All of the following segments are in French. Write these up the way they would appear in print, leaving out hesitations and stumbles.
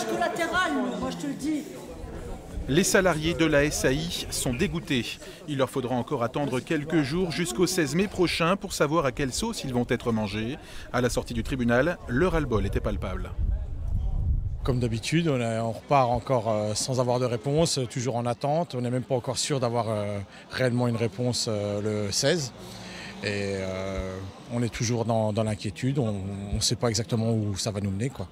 dommages collatéraux, moi je te le dis. Les salariés de la SAI sont dégoûtés. Il leur faudra encore attendre quelques jours jusqu'au 16 mai prochain pour savoir à quelle sauce ils vont être mangés. À la sortie du tribunal, le ras-le-bol était palpable. Comme d'habitude, on repart encore sans avoir de réponse, toujours en attente. On n'est même pas encore sûr d'avoir réellement une réponse le 16. Et on est toujours dans l'inquiétude, on ne sait pas exactement où ça va nous mener, quoi.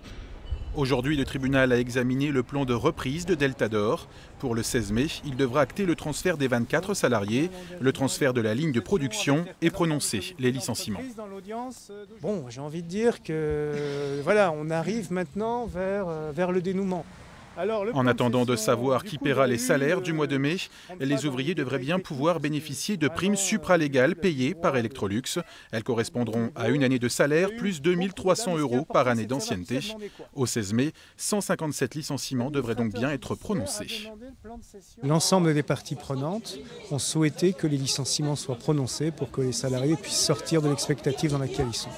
Aujourd'hui, le tribunal a examiné le plan de reprise de Deltador. Pour le 16 mai, il devra acter le transfert des 24 salariés, le transfert de la ligne de production et prononcer les licenciements. Bon, j'ai envie de dire que voilà, on arrive maintenant vers le dénouement. En attendant de savoir qui paiera les salaires du mois de mai, les ouvriers devraient bien pouvoir bénéficier de primes supralégales payées par Electrolux. Elles correspondront à une année de salaire plus 2 300 € par année d'ancienneté. Au 16 mai, 157 licenciements devraient donc bien être prononcés. L'ensemble des parties prenantes ont souhaité que les licenciements soient prononcés pour que les salariés puissent sortir de l'expectative dans laquelle ils sont.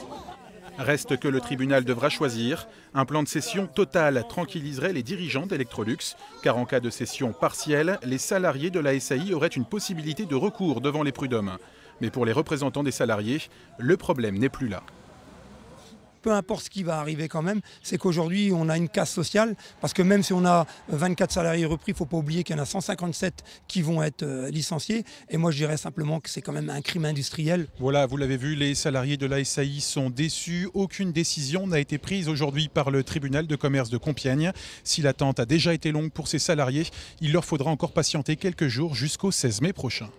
Reste que le tribunal devra choisir. Un plan de cession total tranquilliserait les dirigeants d'Electrolux, car en cas de cession partielle, les salariés de la SAI auraient une possibilité de recours devant les prud'hommes. Mais pour les représentants des salariés, le problème n'est plus là. Peu importe ce qui va arriver quand même, c'est qu'aujourd'hui on a une casse sociale, parce que même si on a 24 salariés repris, il ne faut pas oublier qu'il y en a 157 qui vont être licenciés. Et moi je dirais simplement que c'est quand même un crime industriel. Voilà, vous l'avez vu, les salariés de la SAI sont déçus. Aucune décision n'a été prise aujourd'hui par le tribunal de commerce de Compiègne. Si l'attente a déjà été longue pour ces salariés, il leur faudra encore patienter quelques jours jusqu'au 16 mai prochain.